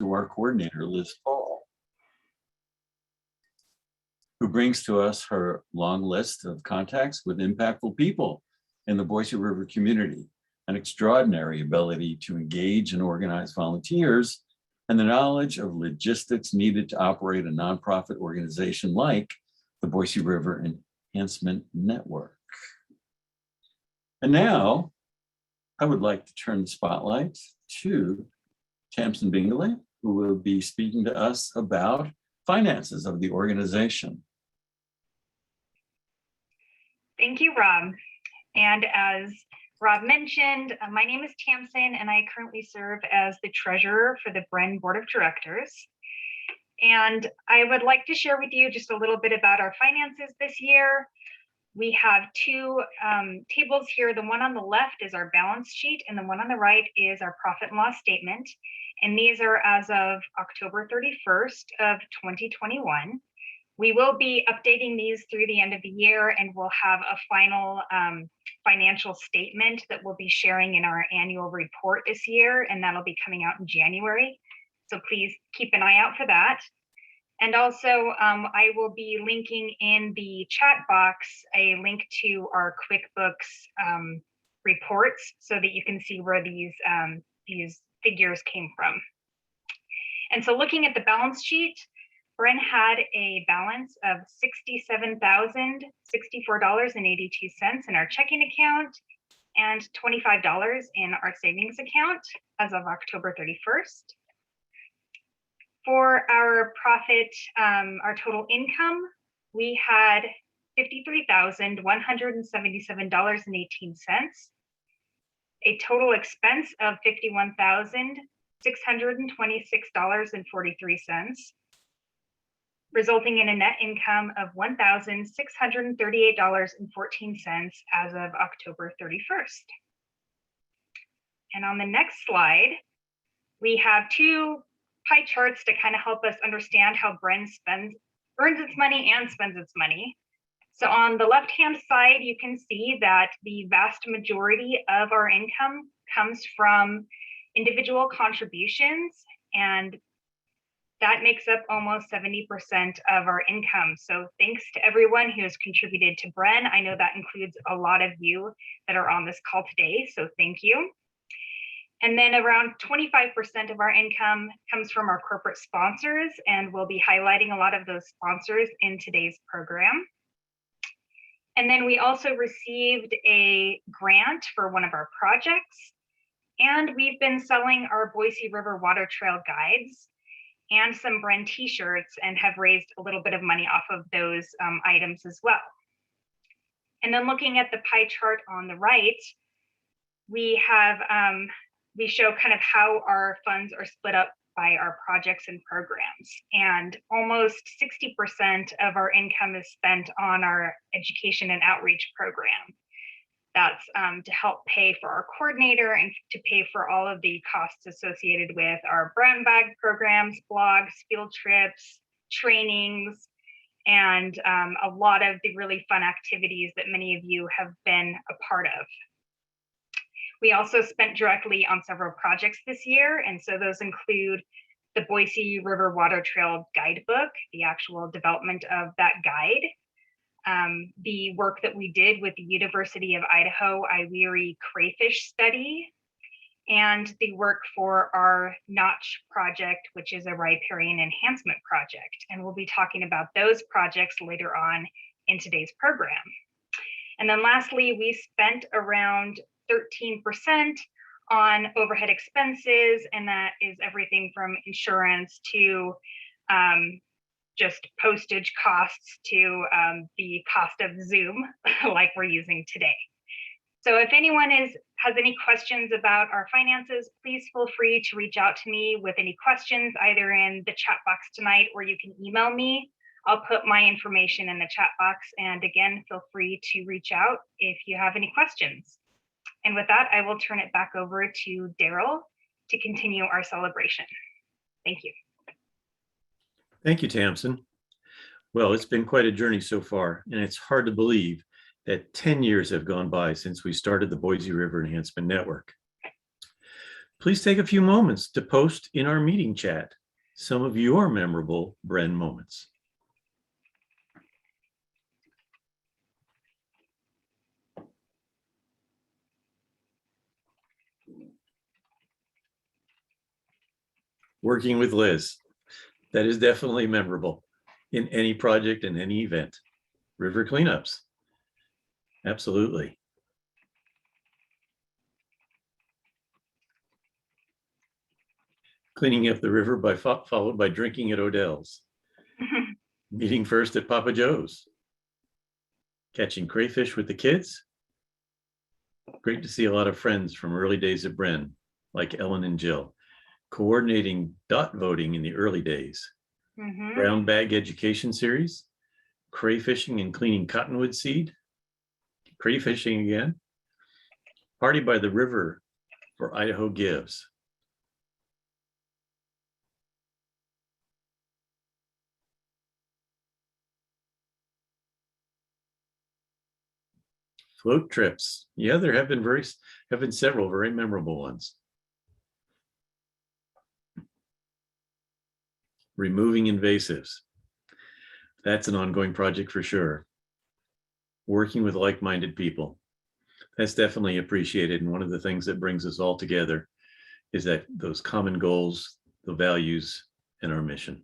to our coordinator, Liz Paul, who brings to us her long list of contacts with impactful people in the Boise River community, an extraordinary ability to engage and organize volunteers, and the knowledge of logistics needed to operate a nonprofit organization like the Boise River Enhancement Network. And now, I would like to turn the spotlight to Tamsin Bingley, who will be speaking to us about finances of the organization. Thank you, Rob. And as Rob mentioned, my name is Tamsin, and I currently serve as the treasurer for the Bren Board of Directors. And I would like to share with you just a little bit about our finances this year. We have two tables here. The one on the left is our balance sheet, and the one on the right is our profit and loss statement. And these are as of October 31st of 2021. We will be updating these through the end of the year, and we'll have a final financial statement that we'll be sharing in our annual report this year, and that'll be coming out in January. So please keep an eye out for that. And also, I will be linking in the chat box a link to our QuickBooks reports so that you can see where these figures came from. And so looking at the balance sheet, Bren had a balance of $67,064.82 in our checking account and $25 in our savings account as of October 31st. For our profit, our total income, we had $53,177.18, a total expense of $51,626.43, resulting in a net income of $1,638.14 as of October 31st. And on the next slide, we have two pie charts to kind of help us understand how Bren earns its money and spends its money. So on the left-hand side, you can see that the vast majority of our income comes from individual contributions, and that makes up almost 70% of our income. So thanks to everyone who has contributed to Bren. I know that includes a lot of you that are on this call today, so thank you. And then around 25% of our income comes from our corporate sponsors, and we'll be highlighting a lot of those sponsors in today's program. And then we also received a grant for one of our projects, and we've been selling our Boise River Water Trail guides and some Bren t-shirts and have raised a little bit of money off of those items as well. And then looking at the pie chart on the right, we have we show kind of how our funds are split up by our projects and programs. And almost 60% of our income is spent on our education and outreach program. That's to help pay for our coordinator and to pay for all of the costs associated with our brown bag programs, blogs, field trips, trainings, and a lot of the really fun activities that many of you have been a part of. We also spent directly on several projects this year, and so those include the Boise River Water Trail guidebook, the actual development of that guide, the work that we did with the University of Idaho Iwiri crayfish study, and the work for our Notch project, which is a riparian enhancement project. And we'll be talking about those projects later on in today's program. And then lastly, we spent around 13% on overhead expenses, and that is everything from insurance to just postage costs to the cost of Zoom, like we're using today. So if anyone has any questions about our finances, please feel free to reach out to me with any questions, either in the chat box tonight, or you can email me. I'll put my information in the chat box. And again, feel free to reach out if you have any questions. And with that, I will turn it back over to Daryl to continue our celebration. Thank you. Thank you, Tamsin. Well, it's been quite a journey so far, and it's hard to believe that 10 years have gone by since we started the Boise River Enhancement Network. Please take a few moments to post in our meeting chat some of your memorable Bren moments. Working with Liz, that is definitely memorable in any project and any event. River cleanups, absolutely. Cleaning up the river followed by drinking at Odell's. Meeting first at Papa Joe's. Catching crayfish with the kids. Great to see a lot of friends from early days at Bren, like Ellen and Jill. Coordinating dot voting in the early days. Brown bag education series. Crayfishing and cleaning cottonwood seed. Crayfishing again. Party by the river for Idaho Gives. Float trips. Yeah, there have been several very memorable ones. Removing invasives. That's an ongoing project for sure. Working with like-minded people. That's definitely appreciated. And one of the things that brings us all together is that those common goals, the values, and our mission.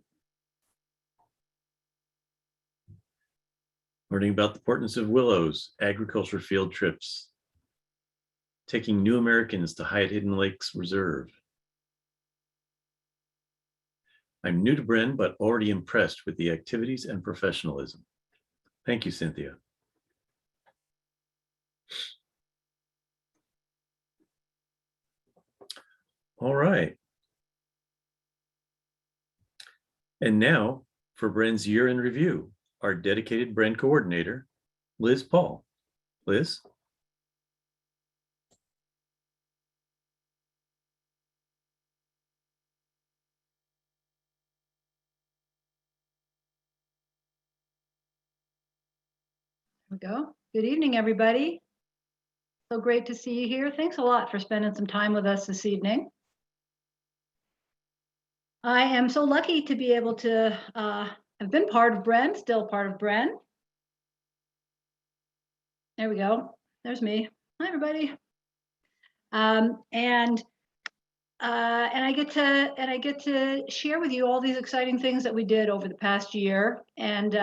Learning about the importance of willows, agriculture field trips. Taking new Americans to Hyatt Hidden Lakes Reserve. I'm new to Bren, but already impressed with the activities and professionalism. Thank you, Cynthia. All right. And now for Bren's year in review, our dedicated Bren coordinator, Liz Paul. Liz? There we go. Good evening, everybody. So great to see you here. Thanks a lot for spending some time with us this evening. I am so lucky to be able to have been part of Bren, still part of Bren. There we go. There's me. Hi, everybody. And I get to share with you all these exciting things that we did over the past year. And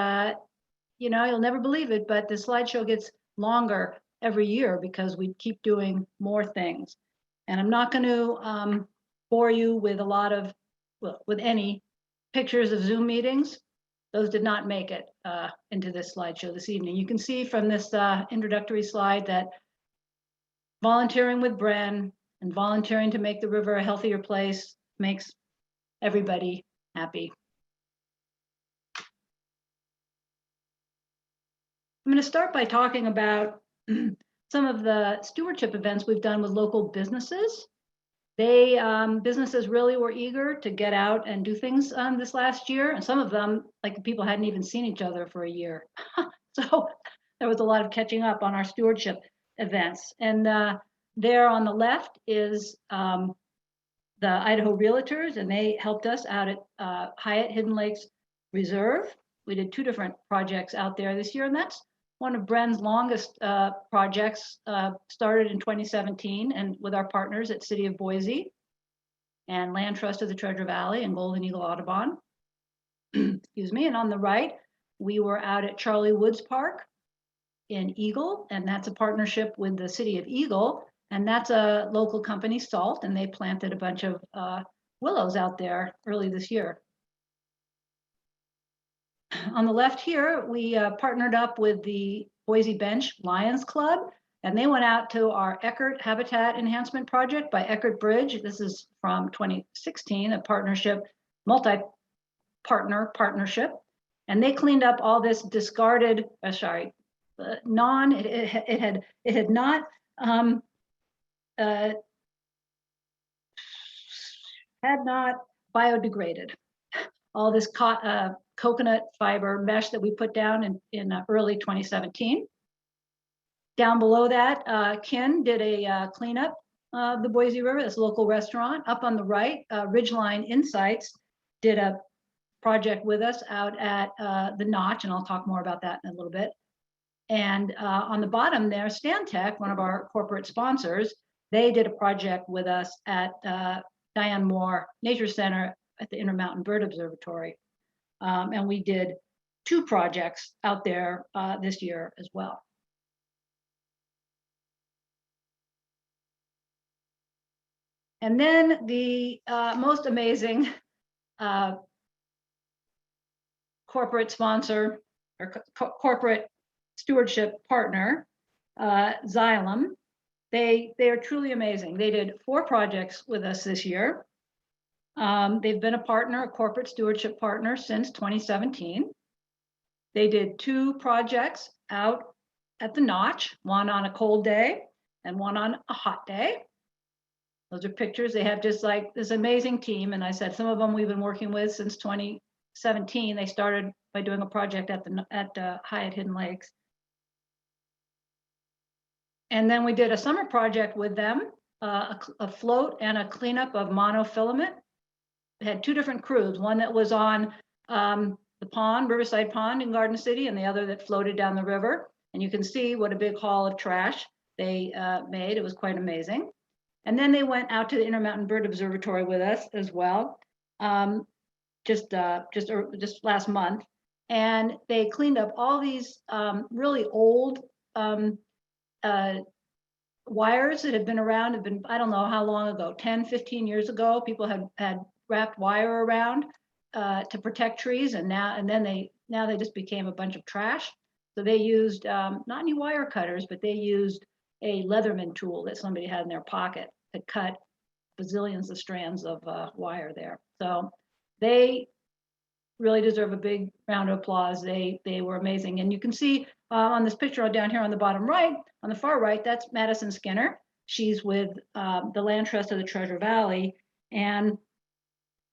you know, you'll never believe it, but the slideshow gets longer every year because we keep doing more things. And I'm not going to bore you with a lot of, well, with any pictures of Zoom meetings. Those did not make it into this slideshow this evening. You can see from this introductory slide that volunteering with Bren and volunteering to make the river a healthier place makes everybody happy. I'm going to start by talking about some of the stewardship events we've done with local businesses. Businesses really were eager to get out and do things this last year. And some of them, like the people hadn't even seen each other for a year. So there was a lot of catching up on our stewardship events. And there on the left is the Idaho Realtors, and they helped us out at Hyatt Hidden Lakes Reserve. We did 2 different projects out there this year, and that's one of Bren's longest projects, started in 2017, and with our partners at City of Boise and Land Trust of the Treasure Valley and Golden Eagle Audubon. Excuse me. And on the right, we were out at Charlie Woods Park in Eagle, and that's a partnership with the City of Eagle, and that's a local company, Salt, and they planted a bunch of willows out there early this year. On the left here, we partnered up with the Boise Bench Lions Club, and they went out to our Eckert Habitat Enhancement Project by Eckert Bridge. This is from 2016, a partnership, multi-partner partnership, and they cleaned up all this discarded, it had not biodegraded. All this coconut fiber mesh that we put down in early 2017. Down below that, Ken did a cleanup the Boise River, this local restaurant. Up on the right, Ridgeline Insights did a project with us out at the Notch, and I'll talk more about that in a little bit. And on the bottom there, Stantec, one of our corporate sponsors, they did a project with us at Diane Moore Nature Center at the Intermountain Bird Observatory. And we did 2 projects out there this year as well. And then the most amazing corporate sponsor or corporate stewardship partner, Xylem. They are truly amazing. They did 4 projects with us this year. They've been a partner, a corporate stewardship partner since 2017. They did 2 projects out at the Notch, one on a cold day and one on a hot day. Those are pictures. They have just like this amazing team. And I said, some of them we've been working with since 2017. They started by doing a project at Hyatt Hidden Lakes. And then we did a summer project with them, a float and a cleanup of monofilament. We had 2 different crews, one that was on the pond, Riverside Pond in Garden City, and the other that floated down the river. And you can see what a big haul of trash they made. It was quite amazing. And then they went out to the Intermountain Bird Observatory with us as well, just last month. And they cleaned up all these really old wires that had been around, I don't know how long ago, 10, 15 years ago, people had wrapped wire around to protect trees, and now they just became a bunch of trash. So they used not any wire cutters, but they used a Leatherman tool that somebody had in their pocket to cut bazillions of strands of wire there. So they really deserve a big round of applause. They were amazing. And you can see on this picture down here on the bottom right, on the far right, that's Madison Skinner. She's with the Land Trust of the Treasure Valley. And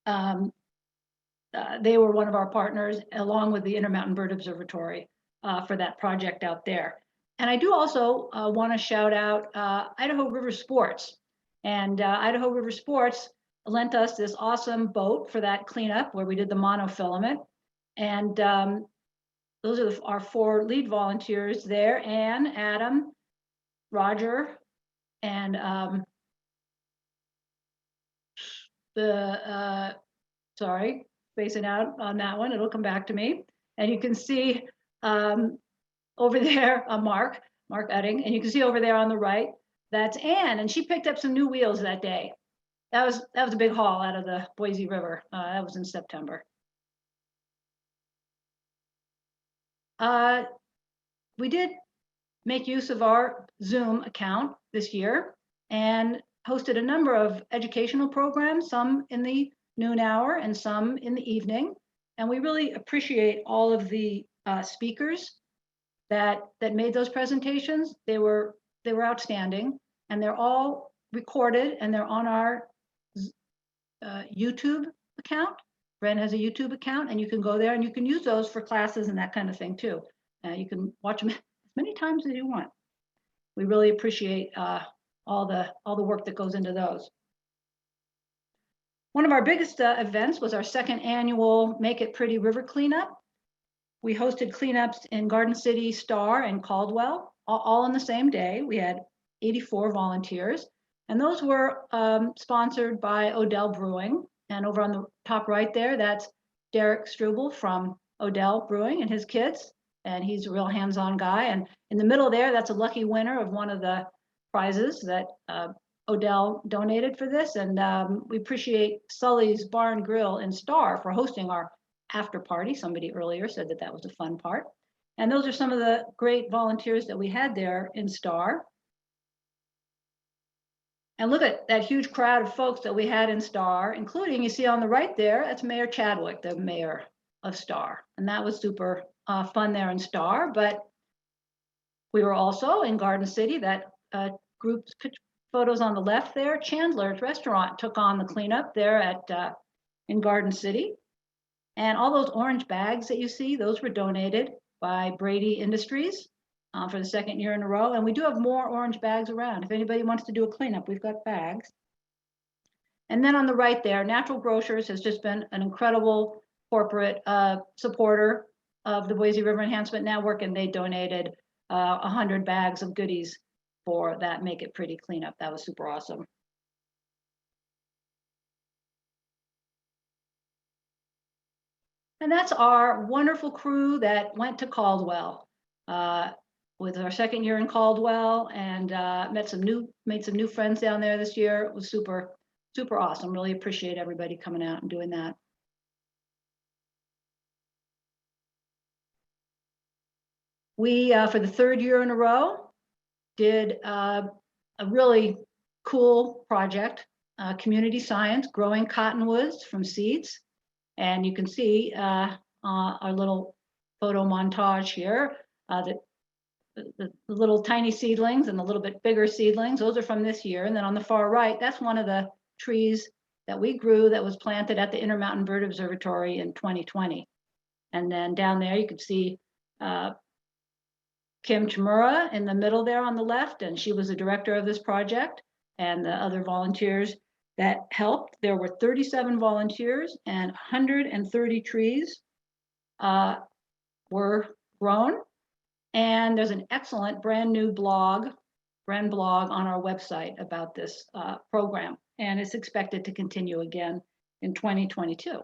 they were one of our partners along with the Intermountain Bird Observatory for that project out there. And I do also want to shout out Idaho River Sports. And Idaho River Sports lent us this awesome boat for that cleanup where we did the monofilament. And those are our 4 lead volunteers there: Ann, Adam, Roger, and sorry, spacing out on that one, it'll come back to me. And you can see over there, Mark Utting, and you can see over there on the right, that's Ann, and she picked up some new wheels that day. That was a big haul out of the Boise River. That was in September. We did make use of our Zoom account this year and hosted a number of educational programs, some in the noon hour and some in the evening. And we really appreciate all of the speakers that made those presentations. They were outstanding, and they're all recorded, and they're on our YouTube account. Bren has a YouTube account, and you can go there and you can use those for classes and that kind of thing too. You can watch them as many times as you want. We really appreciate all the work that goes into those. One of our biggest events was our 2nd annual Make It Pretty River Cleanup. We hosted cleanups in Garden City, Star, and Caldwell, all on the same day. We had 84 volunteers, and those were sponsored by Odell Brewing. And over on the top right there, that's Derek Struble from Odell Brewing and his kids, and he's a real hands-on guy. And in the middle there, that's a lucky winner of one of the prizes that Odell donated for this. And we appreciate Sully's Barn Grill in Star for hosting our after party. Somebody earlier said that was a fun part. And those are some of the great volunteers that we had there in Star. And look at that huge crowd of folks that we had in Star, including, you see on the right there, that's Mayor Chadwick, the mayor of Star. And that was super fun there in Star. But we were also in Garden City, that group's photos on the left there. Chandler's Restaurant took on the cleanup there at in Garden City. And all those orange bags that you see, those were donated by Brady Industries. for the second year in a row. And we do have more orange bags around. If anybody wants to do a cleanup, we've got bags. And then on the right there, Natural Grocers has just been an incredible corporate supporter of the Boise River Enhancement Network, and they donated 100 bags of goodies for that Make It Pretty cleanup. That was super awesome. And that's our wonderful crew that went to Caldwell with our second year in Caldwell, and made some new friends down there this year. It was super awesome. Really appreciate everybody coming out and doing that. We, for the third year in a row, did a really cool project, community science, growing cottonwoods from seeds. And you can see our little photo montage here, the little tiny seedlings and the little bit bigger seedlings. Those are from this year. And then on the far right, that's one of the trees that we grew that was planted at the Intermountain Bird Observatory in 2020. And then down there, you could see Kim Chimura in the middle there on the left, and she was the director of this project, and the other volunteers that helped. There were 37 volunteers and 130 trees were grown. And there's an excellent brand new blog, Bren blog on our website about this program, and it's expected to continue again in 2022.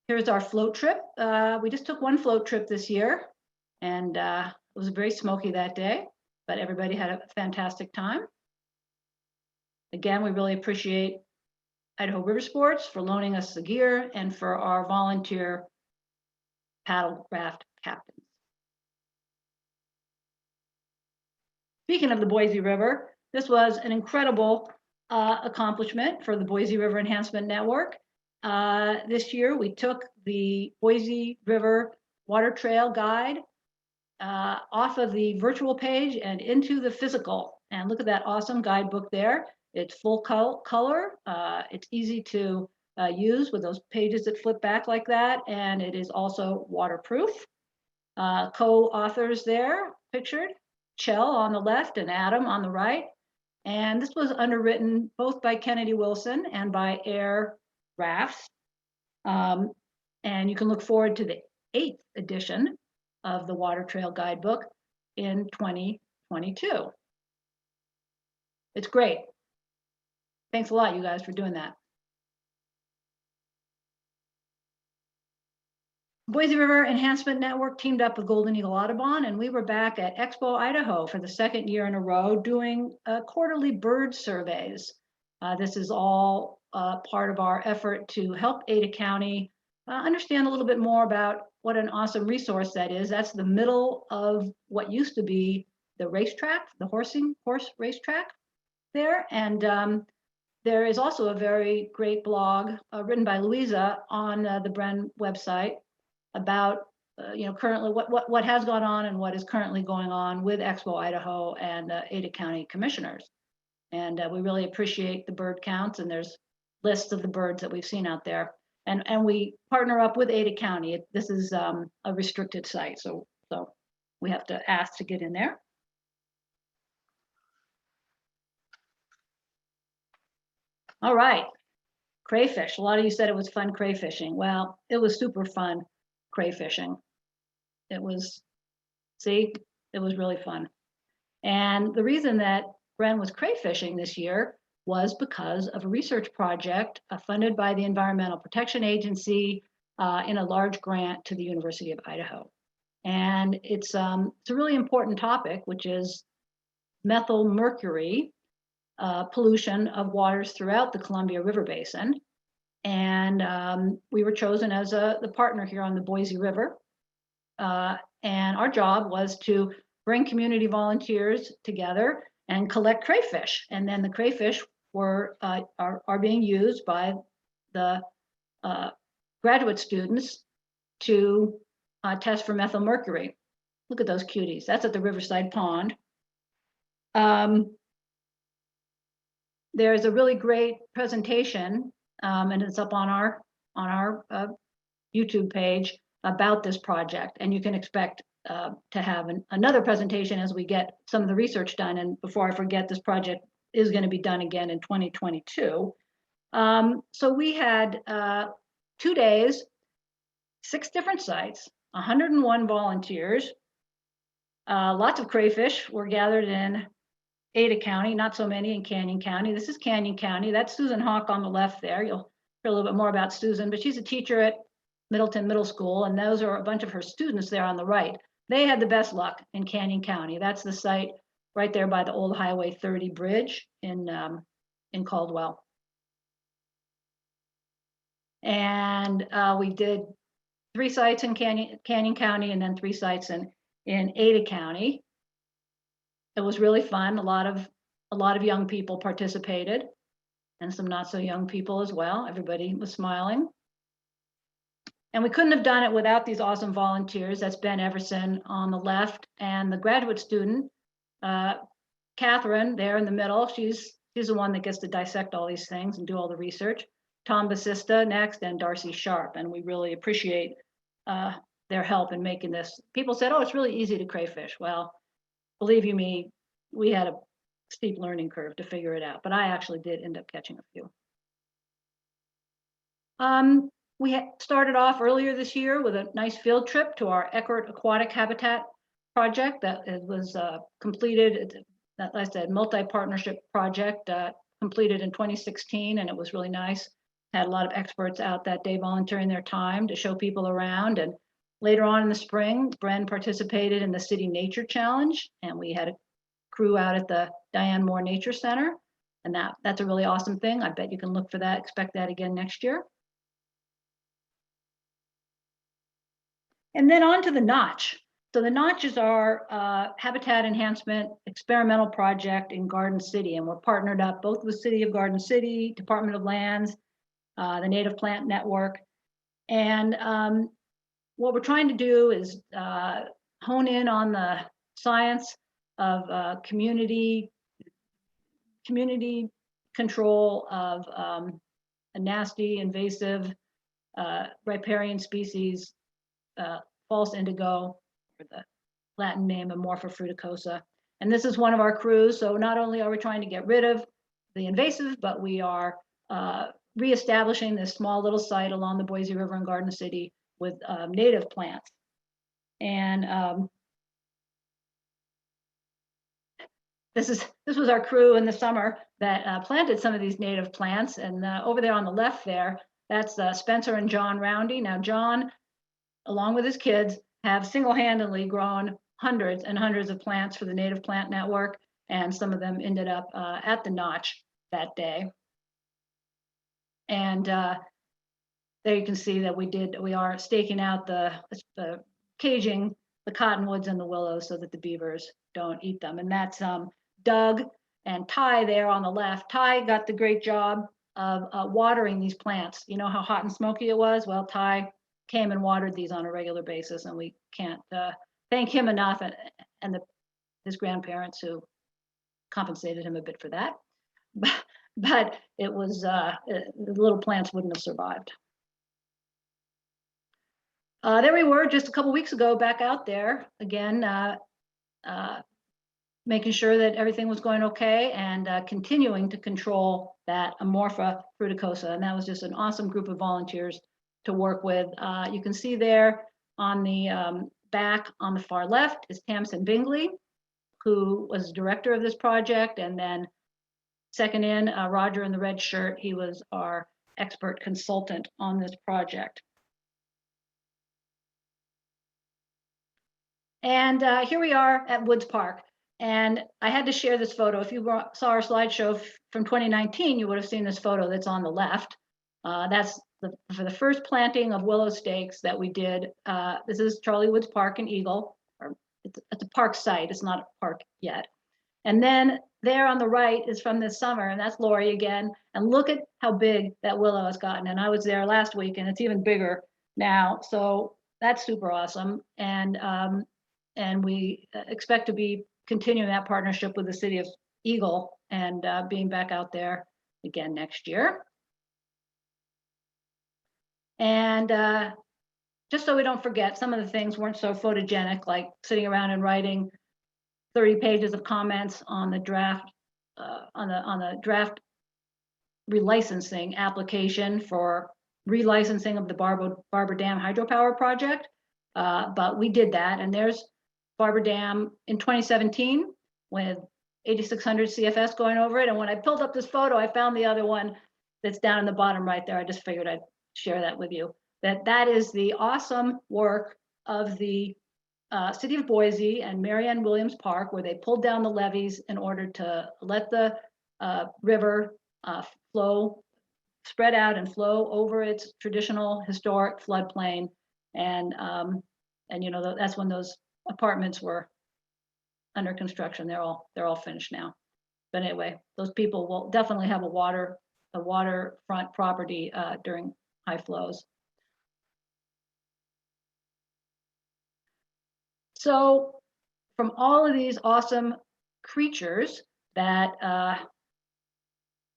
Here's our float trip. We just took one float trip this year, and it was very smoky that day, but everybody had a fantastic time. Again, we really appreciate Idaho River Sports for loaning us the gear and for our volunteer paddle raft captains. Speaking of the Boise River, this was an incredible accomplishment for the Boise River Enhancement Network. This year, we took the Boise River Water Trail Guide off of the virtual page and into the physical. And look at that awesome guidebook there. It's full color. It's easy to use with those pages that flip back like that. And it is also waterproof. Co-authors there pictured, Chell on the left and Adam on the right. And this was underwritten both by Kennedy Wilson and by Air Rafts. And you can look forward to the 8th edition of the Water Trail Guidebook in 2022. It's great. Thanks a lot, you guys, for doing that. Boise River Enhancement Network teamed up with Golden Eagle Audubon, and we were back at Expo, Idaho for the second year in a row doing quarterly bird surveys. This is all part of our effort to help Ada County understand a little bit more about what an awesome resource that is. That's the middle of what used to be the racetrack, the horse racetrack there. And there is also a very great blog written by Louisa on the Bren website about currently what has gone on and what is currently going on with Expo Idaho and Ada County commissioners. And we really appreciate the bird counts, and there's lists of the birds that we've seen out there. And we partner up with Ada County. This is a restricted site, so we have to ask to get in there. All right, crayfish. A lot of you said it was fun crayfishing. Well, it was super fun crayfishing. It was really fun. And the reason that Bren was crayfishing this year was because of a research project funded by the Environmental Protection Agency in a large grant to the University of Idaho. And it's a really important topic, which is methyl mercury pollution of waters throughout the Columbia River Basin. And we were chosen as the partner here on the Boise River. And our job was to bring community volunteers together and collect crayfish. And then the crayfish are being used by the graduate students to test for methyl mercury. Look at those cuties. That's at the Riverside Pond. There's a really great presentation, and it's up on our YouTube page about this project. And you can expect to have another presentation as we get some of the research done. And before I forget, this project is going to be done again in 2022. So we had 2 days, 6 different sites, 101 volunteers. Lots of crayfish were gathered in Ada County, not so many in Canyon County. This is Canyon County. That's Susan Hawk on the left there. You'll hear a little bit more about Susan, but she's a teacher at Middleton Middle School, and those are a bunch of her students there on the right. They had the best luck in Canyon County. That's the site right there by the old Highway 30 bridge in Caldwell. And we did 3 sites in Canyon County and then 3 sites in Ada County. It was really fun. A lot of young people participated and some not so young people as well. Everybody was smiling. And we couldn't have done it without these awesome volunteers. That's Ben Everson on the left, and the graduate student, Catherine, there in the middle. She's the one that gets to dissect all these things and do all the research. Tom Basista next, and Darcy Sharp. And we really appreciate their help in making this. People said, oh, it's really easy to crayfish. Well, believe you me, we had a steep learning curve to figure it out, but I actually did end up catching a few. We started off earlier this year with a nice field trip to our Eckert Aquatic Habitat project that was completed. That, like I said, multi-partnership project completed in 2016, and it was really nice. Had a lot of experts out that day volunteering their time to show people around. And later on in the spring, Bren participated in the City Nature Challenge, and we had a crew out at the Diane Moore Nature Center. And that's a really awesome thing. I bet you can look for that, expect that again next year. And then on to the Notch. So the Notch is our habitat enhancement experimental project in Garden City. And we're partnered up both with City of Garden City, Department of Lands, the Native Plant Network. And what we're trying to do is hone in on the science of community control of a nasty invasive riparian species, false indigo, or the Latin name Amorpha fruticosa. And this is one of our crews. So not only are we trying to get rid of the invasive, but we are reestablishing this small little site along the Boise River in Garden City with native plants. And this was our crew in the summer that planted some of these native plants. And over there on the left there, that's Spencer and John Roundy. Now John, along with his kids, have single-handedly grown hundreds and hundreds of plants for the Native Plant Network, and some of them ended up at the Notch that day. And there you can see that we are staking out the caging the cottonwoods and the willows so that the beavers don't eat them. And that's Doug and Ty there on the left. Ty got the great job of watering these plants. You know how hot and smoky it was? Well, Ty came and watered these on a regular basis, and we can't thank him enough, and his grandparents who compensated him a bit for that. But it was the little plants wouldn't have survived. There we were just a couple weeks ago, back out there again, making sure that everything was going okay, and continuing to control that Amorpha fruticosa. And that was just an awesome group of volunteers to work with. You can see there on the back on the far left is Tamsin Bingley, who was director of this project. And then second in, Roger in the red shirt, he was our expert consultant on this project. And here we are at Woods Park. And I had to share this photo. If you saw our slideshow from 2019, you would have seen this photo that's on the left. That's for the first planting of willow stakes that we did. This is Charlie Woods Park in Eagle. Or it's a park site, it's not a park yet. And then there on the right is from this summer, and that's Lori again. And look at how big that willow has gotten. And I was there last week, and it's even bigger now. So that's super awesome. And we expect to be continuing that partnership with the city of Eagle and being back out there again next year. And just so we don't forget, some of the things weren't so photogenic, like sitting around and writing 30 pages of comments on the draft, on the draft relicensing application for relicensing of the Barber Dam hydropower project. But we did that, and there's Barber Dam in 2017 with 8,600 CFS going over it. And when I pulled up this photo, I found the other one that's down in the bottom right there. I just figured I'd share that with you. That is the awesome work of the city of Boise and Marianne Williams Park, where they pulled down the levees in order to let the river flow, spread out and flow over its traditional historic floodplain. And you know, that's when those apartments were under construction. They're all finished now. But anyway, those people will definitely have a waterfront property during high flows. So from all of these awesome creatures that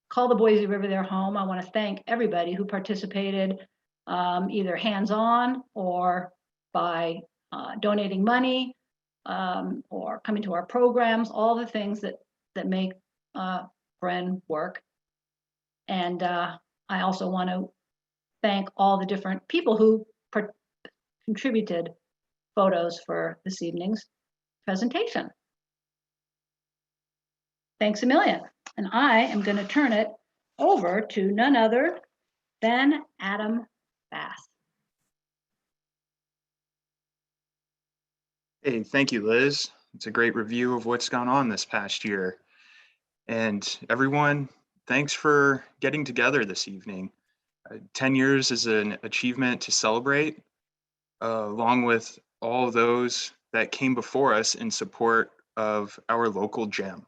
call the Boise River their home, I want to thank everybody who participated either hands-on or by donating money or coming to our programs, all the things that make Bren work. And I also want to thank all the different people who contributed photos for this evening's presentation. Thanks a million. And I am going to turn it over to none other than Adam Bass. Hey, thank you, Liz. It's a great review of what's gone on this past year. And everyone, thanks for getting together this evening. 10 years is an achievement to celebrate, along with all those that came before us in support of our local gem.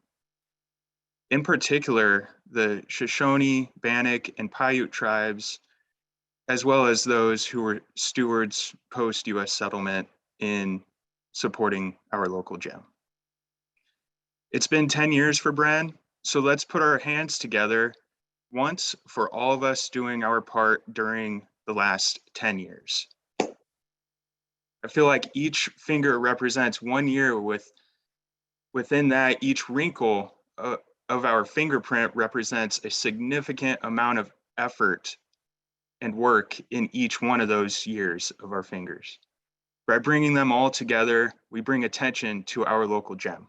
In particular, the Shoshone, Bannock, and Paiute tribes, as well as those who were stewards post-US settlement in supporting our local gem. It's been 10 years for Bren, so let's put our hands together once for all of us doing our part during the last 10 years. I feel like each finger represents 1 year within that, each wrinkle of our fingerprint represents a significant amount of effort and work in each one of those years of our fingers. By bringing them all together, we bring attention to our local gem.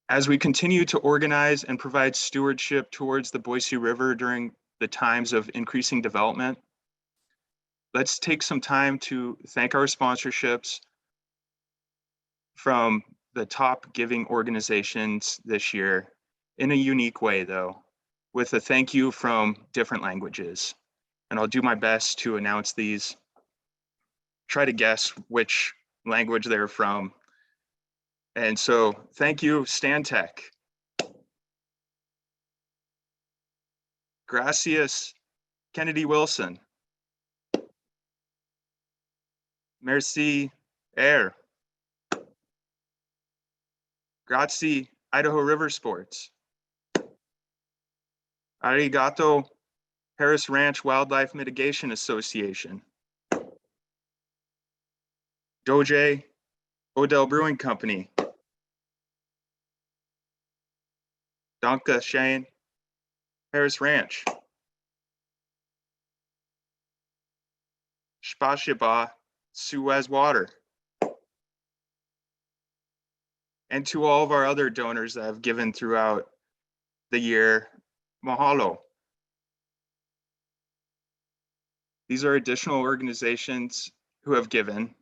As we continue to organize and provide stewardship towards the Boise River during the times of increasing development, let's take some time to thank our sponsorships from the top giving organizations this year in a unique way, though, with a thank you from different languages. And I'll do my best to announce these. Try to guess which language they're from. And so thank you, Stantec. Gracias, Kennedy Wilson. Merci, Air. Grazie, Idaho River Sports. Arigato, Harris Ranch Wildlife Mitigation Association. Doje, Odell Brewing Company. Danke Shane, Harris Ranch. Spasiba, Suez Water. And to all of our other donors that have given throughout the year, mahalo. These are additional organizations who have given.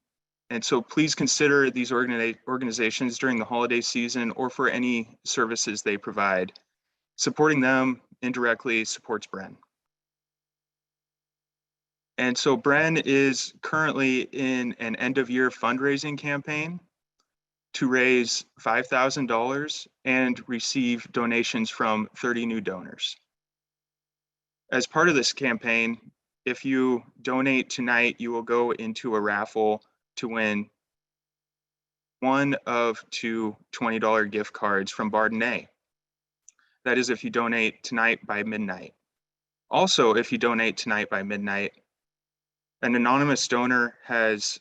And so please consider these organizations during the holiday season or for any services they provide. Supporting them indirectly supports Bren. And so Bren is currently in an end of year fundraising campaign to raise $5,000 and receive donations from 30 new donors. As part of this campaign, if you donate tonight, you will go into a raffle to win one of two $20 gift cards from Bardenay. That is if you donate tonight by midnight. Also, if you donate tonight by midnight, An anonymous donor has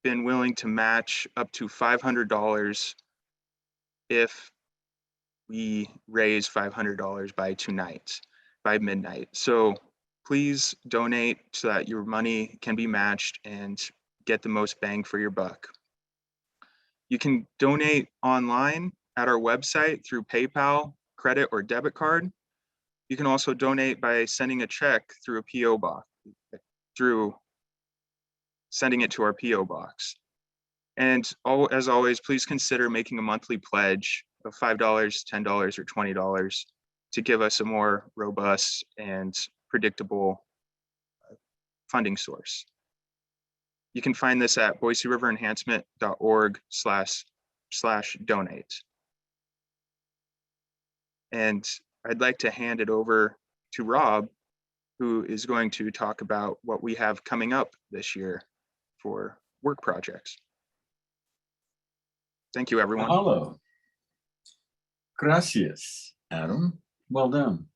been willing to match up to $500 if we raise $500 by midnight. So please donate so that your money can be matched and get the most bang for your buck. You can donate online at our website through PayPal, credit, or debit card. You can also donate by sending a check through a PO box, through sending it to our PO box. And as always, please consider making a monthly pledge of $5, $10, or $20 to give us a more robust and predictable funding source. You can find this at boiseriverinhancement.org/donate. And I'd like to hand it over to Rob, who is going to talk about what we have coming up this year for work projects. Thank you, everyone. Hello. Gracias, Adam. Well done.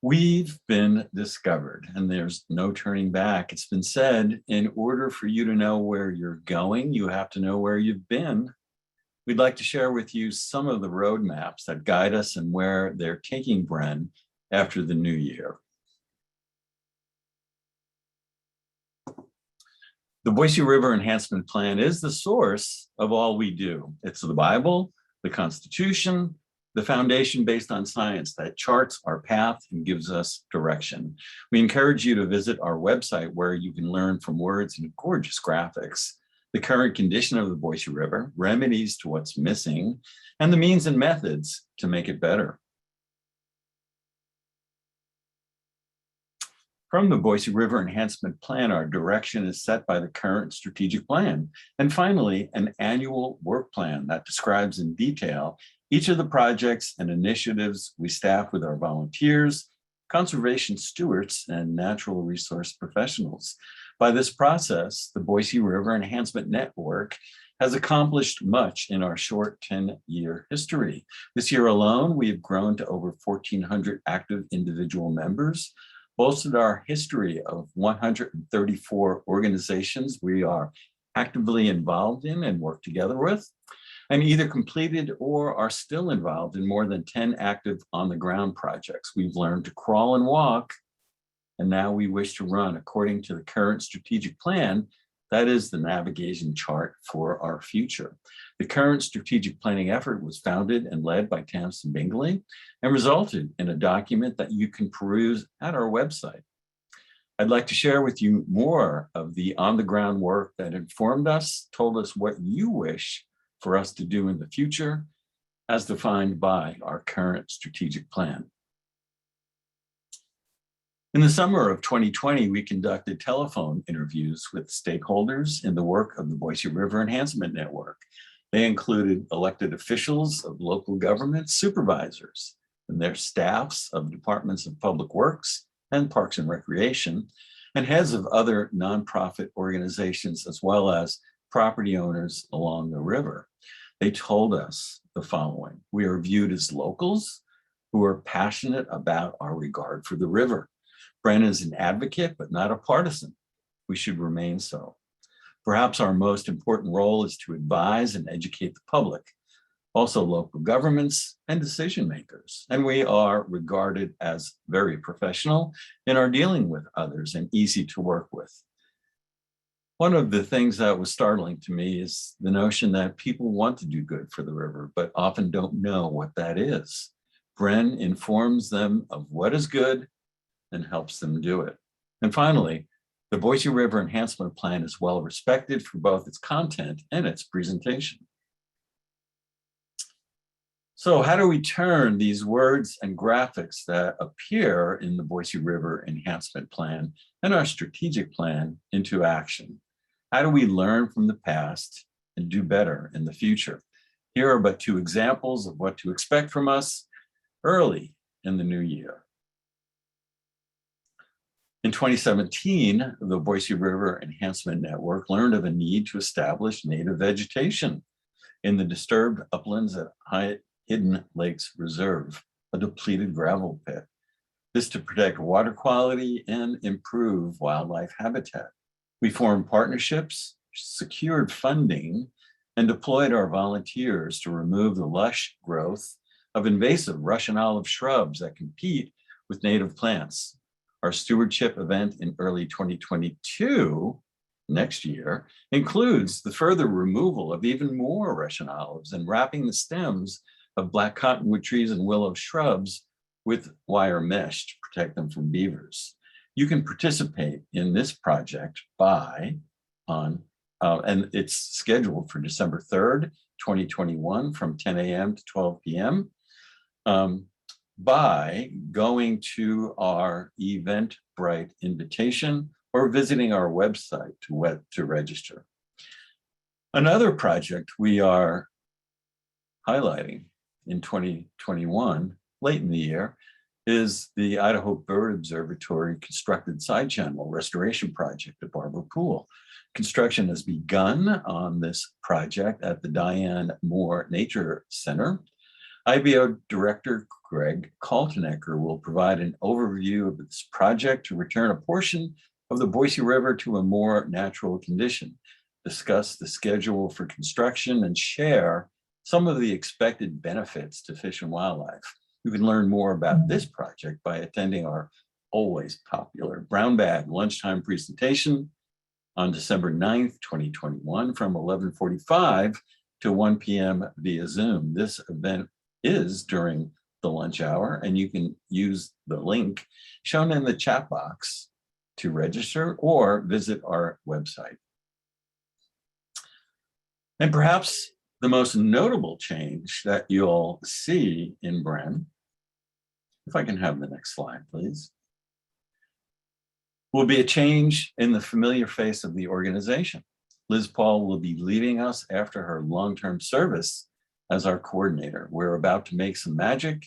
We've been discovered, and there's no turning back. It's been said, in order for you to know where you're going, you have to know where you've been. We'd like to share with you some of the roadmaps that guide us and where they're taking Bren after the new year. The Boise River Enhancement Plan is the source of all we do. It's the Bible, the Constitution, the foundation based on science that charts our path and gives us direction. We encourage you to visit our website where you can learn from words and gorgeous graphics, the current condition of the Boise River, remedies to what's missing, and the means and methods to make it better. From the Boise River Enhancement Plan, our direction is set by the current strategic plan. And finally, an annual work plan that describes in detail each of the projects and initiatives we staff with our volunteers, conservation stewards, and natural resource professionals. By this process, the Boise River Enhancement Network has accomplished much in our short 10-year history. This year alone, we have grown to over 1,400 active individual members, boasted our history of 134 organizations we are actively involved in and work together with, and either completed or are still involved in more than 10 active on-the-ground projects. We've learned to crawl and walk, and now we wish to run according to the current strategic plan. That is the navigation chart for our future. The current strategic planning effort was founded and led by Tamsin Bingley and resulted in a document that you can peruse at our website. I'd like to share with you more of the on-the-ground work that informed us, told us what you wish for us to do in the future, as defined by our current strategic plan. In the summer of 2020, we conducted telephone interviews with stakeholders in the work of the Boise River Enhancement Network. They included elected officials of local government, supervisors, and their staffs of departments of public works and parks and recreation, and heads of other nonprofit organizations, as well as property owners along the river. They told us the following: we are viewed as locals who are passionate about our regard for the river. Bren is an advocate, but not a partisan. We should remain so. Perhaps our most important role is to advise and educate the public, also local governments and decision makers. And we are regarded as very professional in our dealing with others and easy to work with. One of the things that was startling to me is the notion that people want to do good for the river, but often don't know what that is. Bren informs them of what is good and helps them do it. And finally, the Boise River Enhancement Plan is well respected for both its content and its presentation. So how do we turn these words and graphics that appear in the Boise River Enhancement Plan and our strategic plan into action? How do we learn from the past and do better in the future? Here are but two examples of what to expect from us early in the new year. In 2017, the Boise River Enhancement Network learned of a need to establish native vegetation in the disturbed uplands at Hidden Lakes Reserve, a depleted gravel pit. This to protect water quality and improve wildlife habitat. We formed partnerships, secured funding, and deployed our volunteers to remove the lush growth of invasive Russian olive shrubs that compete with native plants. Our stewardship event in early 2022, next year, includes the further removal of even more Russian olives and wrapping the stems of black cottonwood trees and willow shrubs with wire mesh to protect them from beavers. You can participate in this project and it's scheduled for December 3rd, 2021 from 10 a.m. to 12 p.m. By going to our Eventbrite invitation or visiting our website to register. Another project we are highlighting in 2021, late in the year, is the Idaho Bird Observatory constructed side channel restoration project at Barber Pool. Construction has begun on this project at the Diane Moore Nature Center. IBO Director Greg Kaltenecker will provide an overview of this project to return a portion of the Boise River to a more natural condition, discuss the schedule for construction, and share some of the expected benefits to fish and wildlife. You can learn more about this project by attending our always popular brown bag lunchtime presentation on December 9th, 2021 from 11:45 to 1 p.m. via Zoom. This event is during the lunch hour, and you can use the link shown in the chat box to register or visit our website. And perhaps the most notable change that you'll see in Bren, if I can have the next slide, please, will be a change in the familiar face of the organization. Liz Paul will be leaving us after her long-term service as our coordinator. We're about to make some magic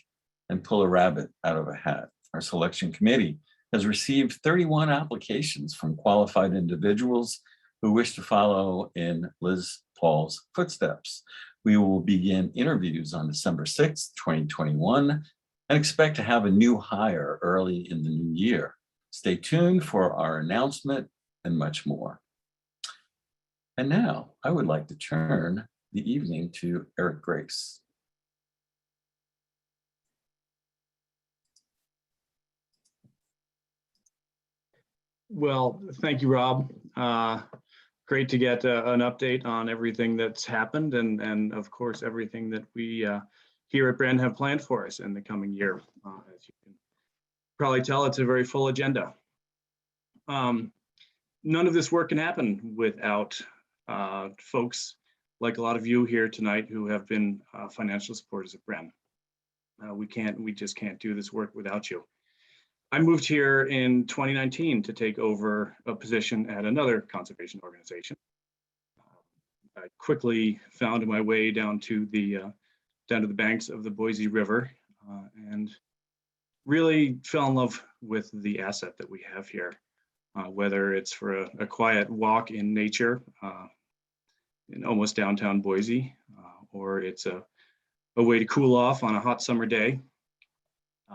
and pull a rabbit out of a hat. Our selection committee has received 31 applications from qualified individuals who wish to follow in Liz Paul's footsteps. We will begin interviews on December 6th, 2021, and expect to have a new hire early in the new year. Stay tuned for our announcement and much more. And now I would like to turn the evening to Eric Grace. Well, thank you, Rob. Great to get an update on everything that's happened and of course, everything that we here at Bren have planned for us in the coming year. As you can probably tell, it's a very full agenda. None of this work can happen without folks like a lot of you here tonight who have been financial supporters of Bren. We just can't do this work without you. I moved here in 2019 to take over a position at another conservation organization. I quickly found my way down to the banks of the Boise River and really fell in love with the asset that we have here, whether it's for a quiet walk in nature in almost downtown Boise, or it's a way to cool off on a hot summer day.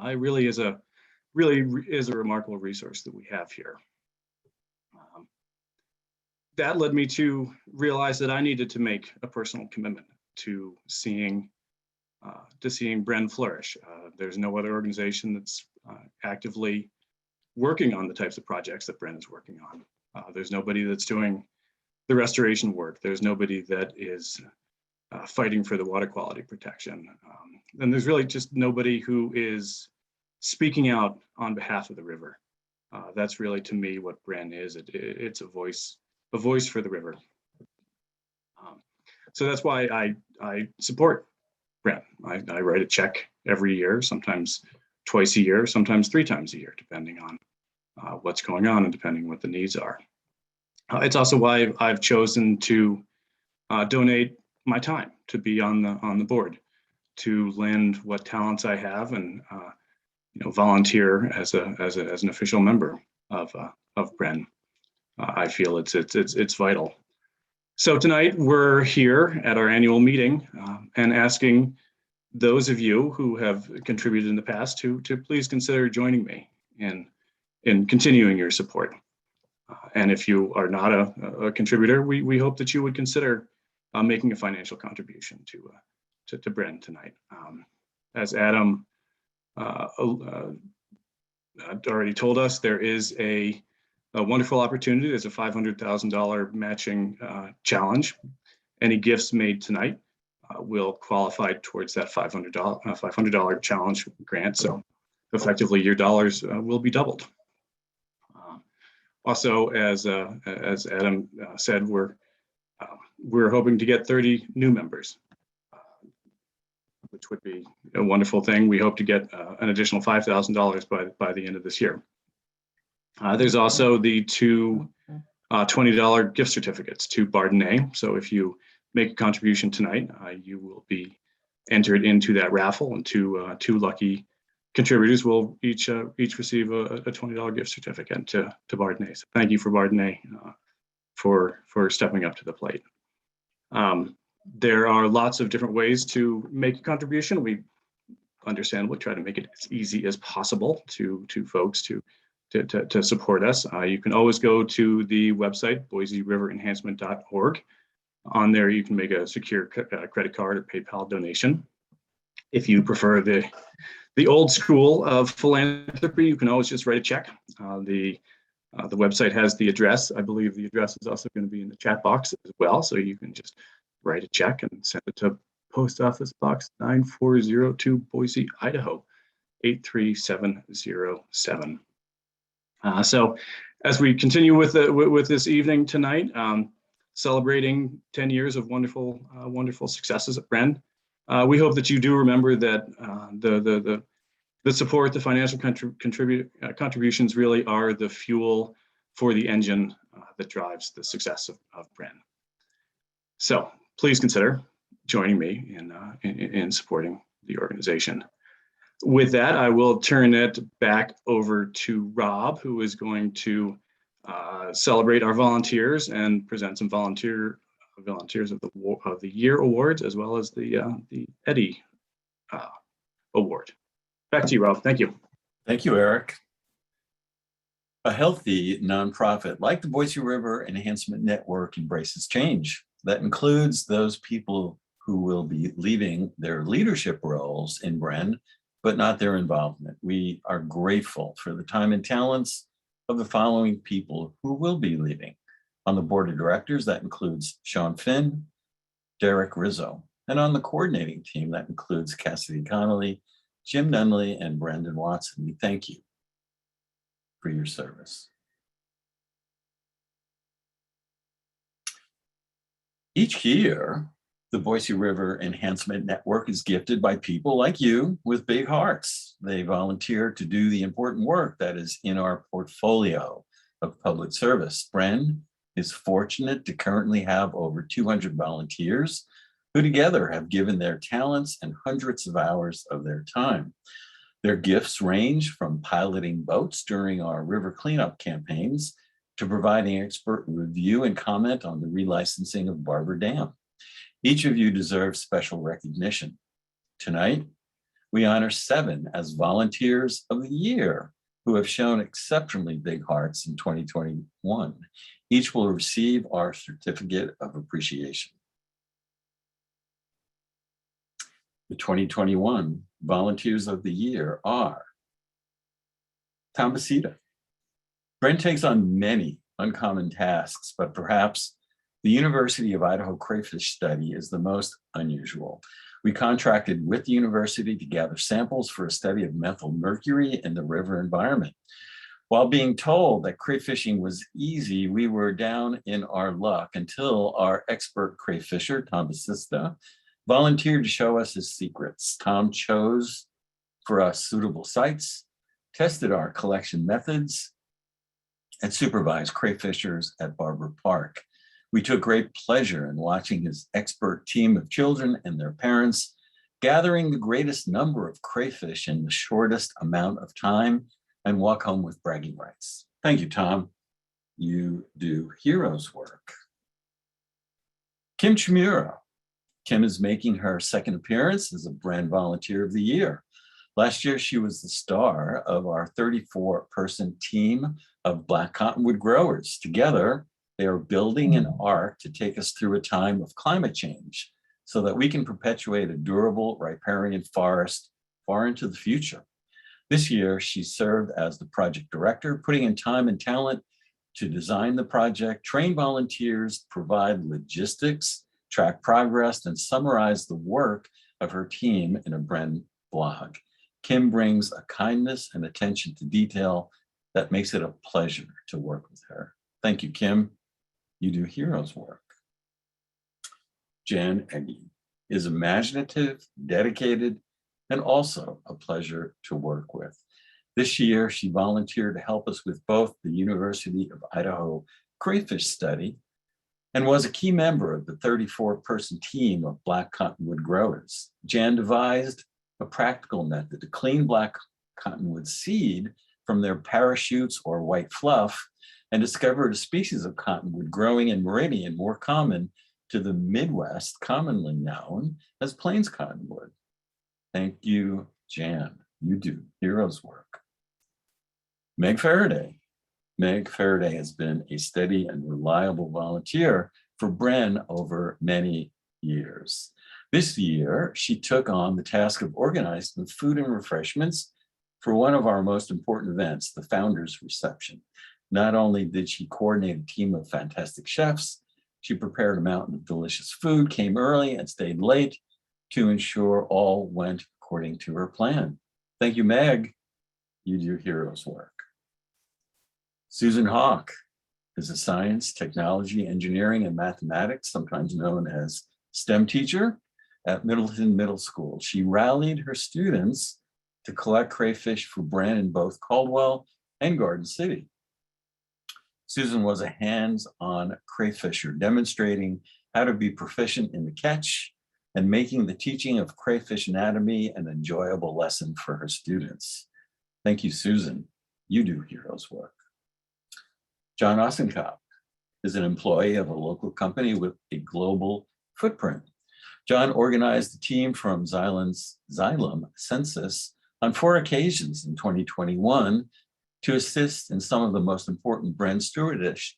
It really is a remarkable resource that we have here. That led me to realize that I needed to make a personal commitment to seeing Bren flourish. There's no other organization that's actively working on the types of projects that Bren is working on. There's nobody that's doing the restoration work. There's nobody that is fighting for the water quality protection. And there's really just nobody who is speaking out on behalf of the river. That's really, to me, what Bren is. It's a voice for the river. So that's why I support Bren. I write a check every year, sometimes twice a year, sometimes 3 times a year, depending on what's going on and depending what the needs are. It's also why I've chosen to donate my time to be on the board, to lend what talents I have and volunteer as an official member of Bren. I feel it's vital. So tonight we're here at our annual meeting and asking those of you who have contributed in the past to please consider joining me in continuing your support. And if you are not a contributor, we hope that you would consider making a financial contribution to Bren tonight. As Adam already told us, there is a wonderful opportunity. There's a $500,000 matching challenge. Any gifts made tonight will qualify towards that $500 challenge grant. So effectively, your dollars will be doubled. Also, as Adam said, we're hoping to get 30 new members, which would be a wonderful thing. We hope to get an additional $5,000 by the end of this year. There's also the two $20 gift certificates to Bardenay. So if you make a contribution tonight, you will be entered into that raffle, and two lucky contributors will each receive a $20 gift certificate to Bardenay. So thank you for Bardenay for stepping up to the plate. There are lots of different ways to make a contribution. We understandably try to make it as easy as possible to folks to support us. You can always go to the website, boiseriverenhancement.org. On there, you can make a secure credit card or PayPal donation. If you prefer the old school of philanthropy, you can always just write a check. The website has the address. I believe the address is also going to be in the chat box as well. So you can just write a check and send it to Post Office Box 9402, Boise, Idaho, 83707. So as we continue with this evening tonight, celebrating 10 years of wonderful successes at Bren, we hope that you do remember that the support, the financial contributions really are the fuel for the engine that drives the success of Bren. So please consider joining me in supporting the organization. With that, I will turn it back over to Rob, who is going to celebrate our volunteers and present some volunteers of the year awards, as well as the Eddy award. Back to you, Rob. Thank you. Thank you, Eric. A healthy nonprofit like the Boise River Enhancement Network embraces change. That includes those people who will be leaving their leadership roles in Bren, but not their involvement. We are grateful for the time and talents of the following people who will be leaving. On the board of directors, that includes Sean Finn, Derek Rizzo, and on the coordinating team, that includes Cassidy Connolly, Jim Nunley, and Brandon Watson. We thank you for your service. Each year, the Boise River Enhancement Network is gifted by people like you with big hearts. They volunteer to do the important work that is in our portfolio of public service. Bren is fortunate to currently have over 200 volunteers who together have given their talents and hundreds of hours of their time. Their gifts range from piloting boats during our river cleanup campaigns to providing expert review and comment on the relicensing of Barber Dam. Each of you deserves special recognition. Tonight, we honor 7 as volunteers of the year who have shown exceptionally big hearts in 2021. Each will receive our certificate of appreciation. The 2021 volunteers of the year are Tom Basita. Bren takes on many uncommon tasks, but perhaps the University of Idaho Crayfish Study is the most unusual. We contracted with the university to gather samples for a study of methyl mercury in the river environment. While being told that crayfishing was easy, we were down in our luck until our expert crayfisher, Tom Basista, volunteered to show us his secrets. Tom chose for us suitable sites, tested our collection methods, and supervised crayfishers at Barber Park. We took great pleasure in watching his expert team of children and their parents gathering the greatest number of crayfish in the shortest amount of time and walk home with bragging rights. Thank you, Tom. You do heroes work. Kim Chimura. Kim is making her second appearance as a Brand Volunteer of the Year. Last year, she was the star of our 34-person team of Black Cottonwood growers. Together, they are building an ark to take us through a time of climate change so that we can perpetuate a durable riparian forest far into the future. This year, she served as the project director, putting in time and talent to design the project, train volunteers, provide logistics, track progress, and summarize the work of her team in a Bren blog. Kim brings a kindness and attention to detail that makes it a pleasure to work with her. Thank you, Kim. You do heroes work. Jan Eddy is imaginative, dedicated, and also a pleasure to work with. This year, she volunteered to help us with both the University of Idaho crayfish study and was a key member of the 34-person team of Black Cottonwood growers. Jan devised a practical method to clean Black Cottonwood seed from their parachutes or white fluff and discovered a species of cottonwood growing in Meridian more common to the Midwest, commonly known as plains cottonwood. Thank you, Jan. You do heroes work. Meg Faraday. Meg Faraday has been a steady and reliable volunteer for Bren over many years. This year, she took on the task of organizing food and refreshments for one of our most important events, the Founders Reception. Not only did she coordinate a team of fantastic chefs, she prepared a mountain of delicious food, came early and stayed late to ensure all went according to her plan. Thank you, Meg. You do heroes work. Susan Hawk is a science, technology, engineering, and mathematics, sometimes known as STEM teacher at Middleton Middle School. She rallied her students to collect crayfish for Bren in both Caldwell and Garden City. Susan was a hands-on crayfisher, demonstrating how to be proficient in the catch and making the teaching of crayfish anatomy an enjoyable lesson for her students. Thank you, Susan. You do heroes work. John Osenkopf is an employee of a local company with a global footprint. John organized the team from Xylem Census on 4 occasions in 2021 to assist in some of the most important Bren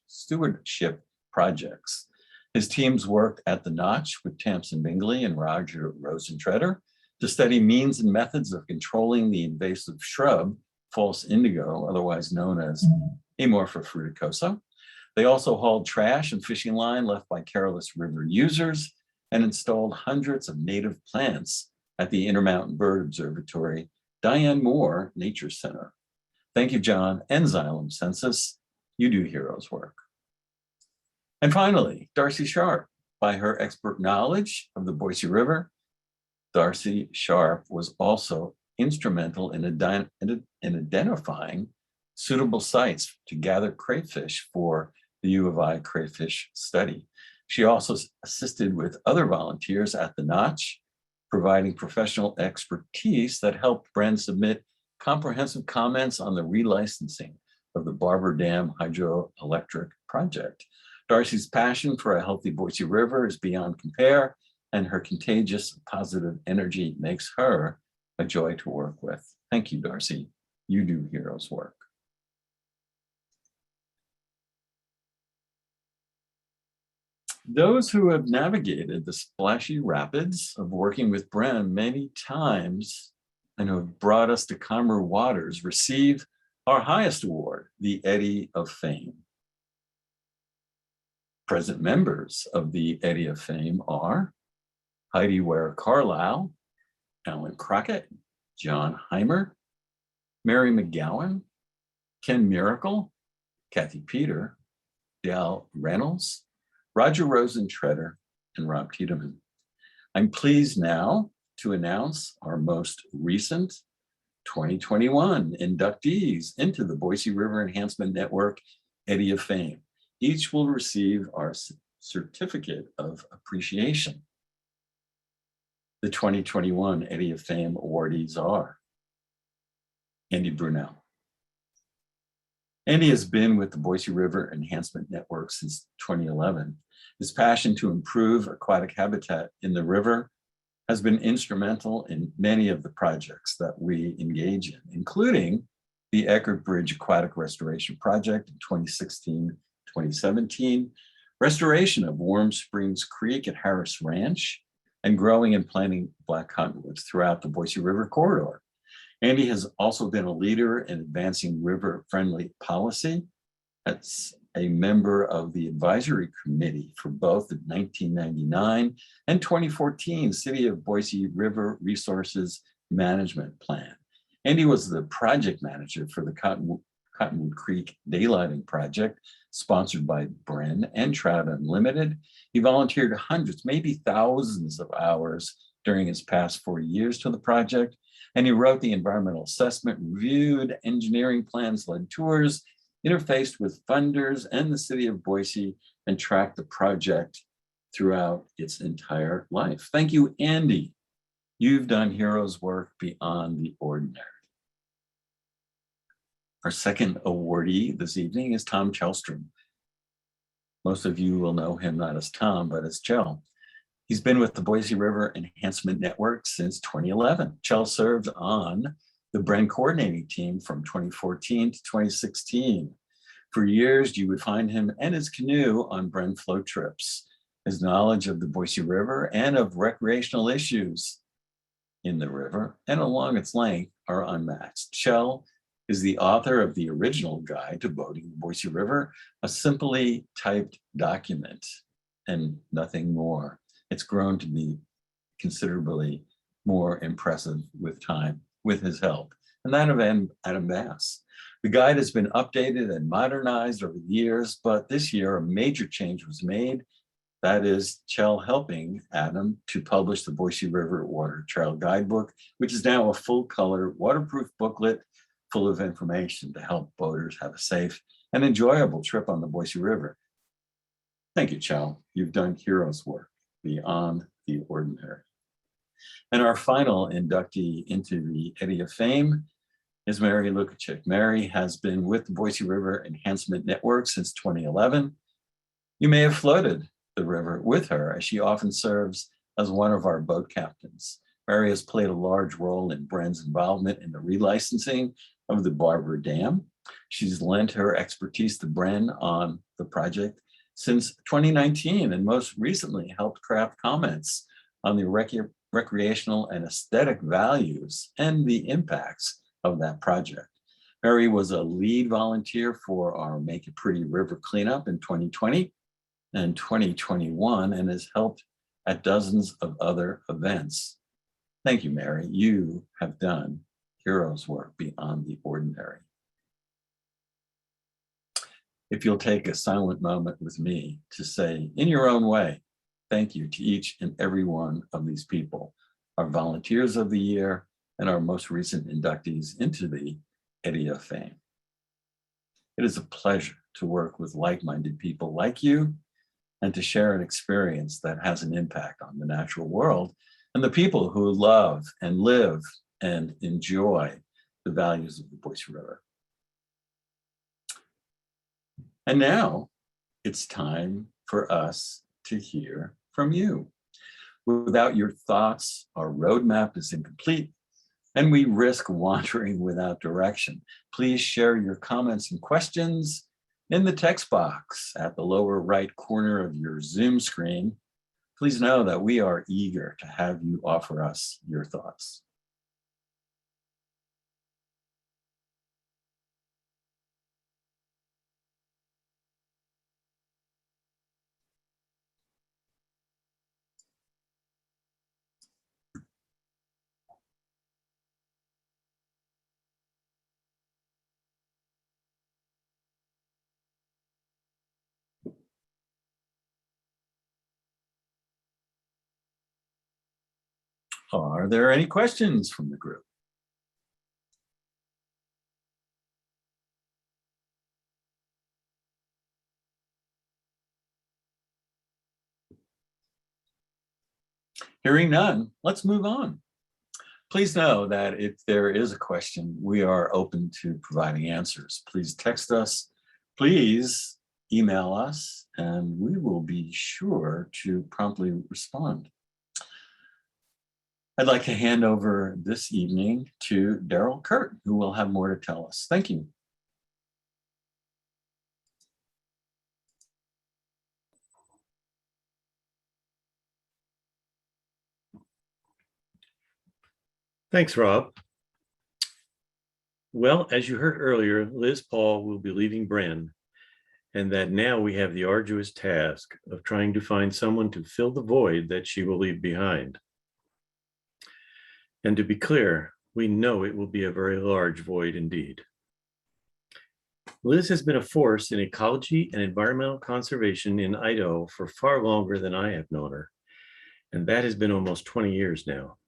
stewardship projects. His teams worked at the Notch with Tamsin Bingley and Roger Rosentreader to study means and methods of controlling the invasive shrub, false indigo, otherwise known as Amorpha fruticosa. They also hauled trash and fishing line left by careless river users and installed hundreds of native plants at the Intermountain Bird Observatory, Diane Moore Nature Center. Thank you, John and Xylem Census. You do heroes work. And finally, Darcy Sharp. By her expert knowledge of the Boise River, Darcy Sharp was also instrumental in identifying suitable sites to gather crayfish for the U of I crayfish study. She also assisted with other volunteers at the Notch, providing professional expertise that helped Bren submit comprehensive comments on the relicensing of the Barber Dam hydroelectric project. Darcy's passion for a healthy Boise River is beyond compare, and her contagious positive energy makes her a joy to work with. Thank you, Darcy. You do heroes work. Those who have navigated the splashy rapids of working with Bren many times and who have brought us to calmer waters receive our highest award, the Eddy of Fame. Present members of the Eddy of Fame are Heidi Ware Carlisle, Alan Crockett, John Heimer, Mary McGowan, Ken Miracle, Kathy Peter, Dal Reynolds, Roger Rosentreader, and Rob Tiedemann. I'm pleased now to announce our most recent 2021 inductees into the Boise River Enhancement Network Eddy of Fame. Each will receive our certificate of appreciation. The 2021 Eddy of Fame awardees are Andy Brunel, Andy has been with the Boise River Enhancement Network since 2011. His passion to improve aquatic habitat in the river has been instrumental in many of the projects that we engage in, including the Eckert Bridge Aquatic Restoration Project in 2016-2017, restoration of Warm Springs Creek at Harris Ranch, and growing and planting black cottonwoods throughout the Boise River corridor. Andy has also been a leader in advancing river-friendly policy. That's a member of the advisory committee for both the 1999 and 2014 City of Boise River Resources Management Plan. Andy was the project manager for the Cottonwood Creek Daylighting Project, sponsored by Bren and Trout Unlimited. He volunteered hundreds, maybe thousands of hours during his past 4 years to the project, and he wrote the environmental assessment, reviewed engineering plans, led tours, interfaced with funders and the city of Boise, and tracked the project throughout its entire life. Thank you, Andy. You've done heroes work beyond the ordinary. Our second awardee this evening is Tom Chelstrom. Most of you will know him not as Tom, but as Chel. He's been with the Boise River Enhancement Network since 2011. Chel served on the Bren coordinating team from 2014 to 2016. For years, you would find him and his canoe on Bren float trips. His knowledge of the Boise River and of recreational issues in the river and along its length are unmatched. Chel is the author of the original guide to boating the Boise River, a simply typed document and nothing more. It's grown to be considerably more impressive with time, with his help, and that of Adam Bass. The guide has been updated and modernized over the years, but this year a major change was made. That is Chel helping Adam to publish the Boise River Water Trail Guidebook, which is now a full-color waterproof booklet full of information to help boaters have a safe and enjoyable trip on the Boise River. Thank you, Chel. You've done heroes work beyond the ordinary. And our final inductee into the Eddy of Fame is Mary Lukachik. Mary has been with the Boise River Enhancement Network since 2011. You may have floated the river with her, as she often serves as one of our boat captains. Mary has played a large role in Bren's involvement in the relicensing of the Barber Dam. She's lent her expertise to Bren on the project since 2019, and most recently helped craft comments on the recreational and aesthetic values and the impacts of that project. Mary was a lead volunteer for our Make It Pretty River cleanup in 2020 and 2021, and has helped at dozens of other events. Thank you, Mary. You have done heroes work beyond the ordinary. If you'll take a silent moment with me to say, in your own way, thank you to each and every one of these people, our volunteers of the year and our most recent inductees into the Eddy of Fame. It is a pleasure to work with like-minded people like you and to share an experience that has an impact on the natural world and the people who love and live and enjoy the values of the Boise River. And now it's time for us to hear from you. Without your thoughts, our roadmap is incomplete and we risk wandering without direction. Please share your comments and questions in the text box at the lower right corner of your Zoom screen. Please know that we are eager to have you offer us your thoughts. Are there any questions from the group? Hearing none, let's move on. Please know that if there is a question, we are open to providing answers. Please text us, please email us, and we will be sure to promptly respond. I'd like to hand over this evening to Daryl Kurt, who will have more to tell us. Thank you. Thanks, Rob. Well, as you heard earlier, Liz Paul will be leaving Bren, and that now we have the arduous task of trying to find someone to fill the void that she will leave behind. And to be clear, we know it will be a very large void indeed. Liz has been a force in ecology and environmental conservation in Idaho for far longer than I have known her, and that has been almost 20 years now.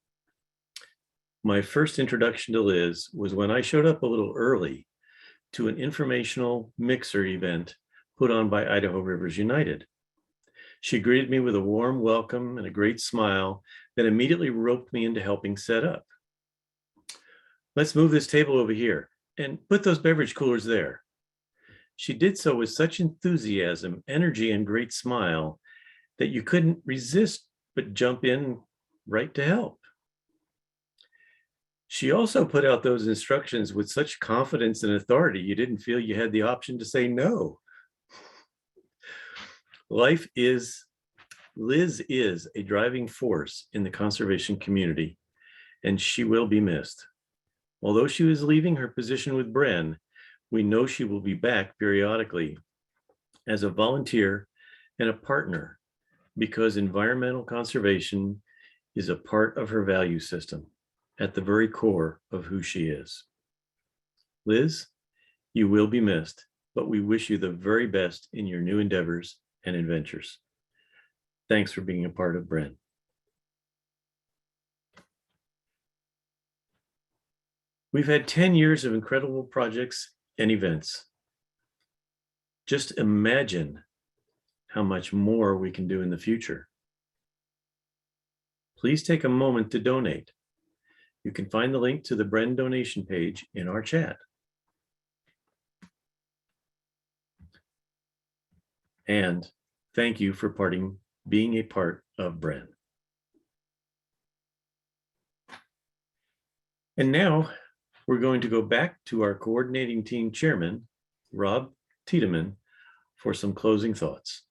My first introduction to Liz was when I showed up a little early to an informational mixer event put on by Idaho Rivers United. She greeted me with a warm welcome and a great smile that immediately roped me into helping set up. Let's move this table over here and put those beverage coolers there. She did so with such enthusiasm, energy, and great smile that you couldn't resist but jump in right to help. She also put out those instructions with such confidence and authority, you didn't feel you had the option to say no. Liz is a driving force in the conservation community, and she will be missed. Although she was leaving her position with Bren, we know she will be back periodically as a volunteer and a partner, because environmental conservation is a part of her value system, at the very core of who she is. Liz, you will be missed, but we wish you the very best in your new endeavors and adventures. Thanks for being a part of Bren. We've had 10 years of incredible projects and events. Just imagine how much more we can do in the future. Please take a moment to donate. You can find the link to the Bren donation page in our chat. And thank you for being a part of Bren. And now we're going to go back to our coordinating team chairman, Rob Tiedemann, for some closing thoughts.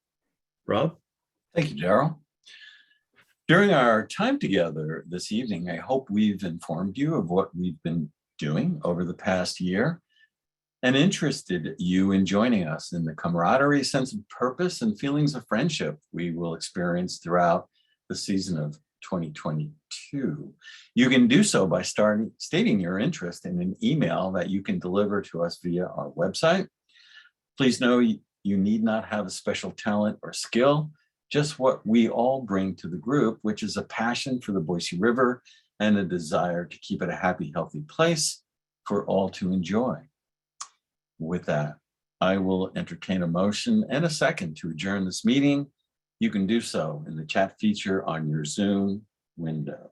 Rob? Thank you, Daryl. During our time together this evening, I hope we've informed you of what we've been doing over the past year and interested you in joining us in the camaraderie, sense of purpose, and feelings of friendship we will experience throughout the season of 2022. You can do so by stating your interest in an email that you can deliver to us via our website. Please know you need not have a special talent or skill, just what we all bring to the group, which is a passion for the Boise River and a desire to keep it a happy, healthy place for all to enjoy. With that, I will entertain a motion and a second to adjourn this meeting. You can do so in the chat feature on your Zoom window.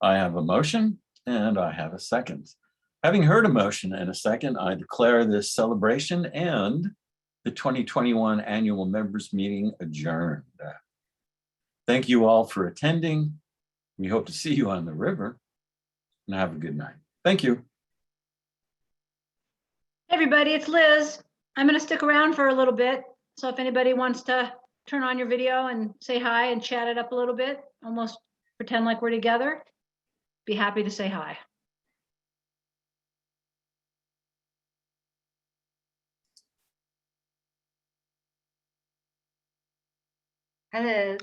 I have a motion and I have a second. Having heard a motion and a second, I declare this celebration and the 2021 annual members meeting adjourned. Thank you all for attending. We hope to see you on the river, and have a good night. Thank you. Hey everybody, it's Liz. I'm going to stick around for a little bit. So if anybody wants to turn on your video and say hi and chat it up a little bit, almost pretend like we're together, be happy to say hi. Hi, Liz.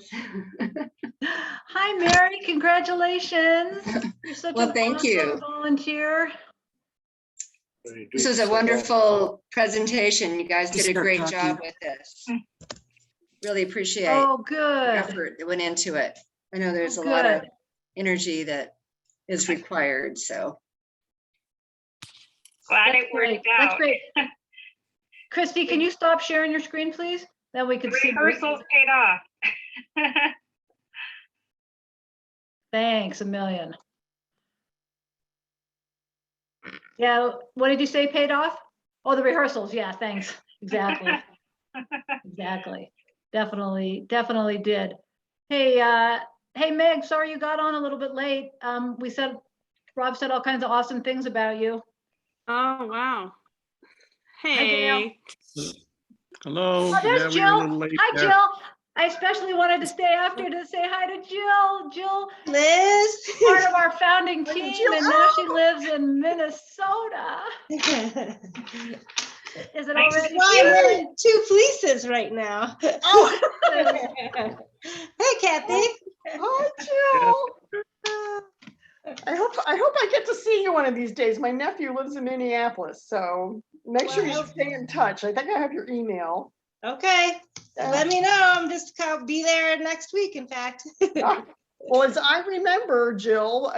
Hi, Mary. Congratulations. You're such Well, an thank you. awesome volunteer. This was a wonderful presentation. You guys did a great job with this. Really appreciate Oh, the good. effort that went into it. I know there's Oh, a lot of good. energy that is required, so. Glad That's it worked great. out. That's great. Christy, can you stop sharing your screen, please? Then we can see. Rehearsals paid off. Thanks a million. Yeah, what did you say paid off? Oh, the rehearsals. Yeah, thanks. Exactly. Exactly. Definitely did. Hey, hey Meg, sorry you got on a little bit late. Rob said all kinds of awesome things about you. Oh, wow. Hi, Gail. Hey. Hello. Oh, there's Yeah, we were a Jill. little late Hi, there. Jill. I especially wanted to stay after to say hi to Jill. Jill, Liz. part of our founding Look at team, Jill. and now she lives in Minnesota. Is it Nice to already? Why I'm wearing two fleeces right now. Oh, Hey, Kathy. Hi, Jill. I hope I get to see you one of these days. My nephew lives in Minneapolis, so make sure you Well, stay in touch. I think I have your email. Okay, let me know. I'm just gonna be there next week, in fact. Well, as I remember, Jill,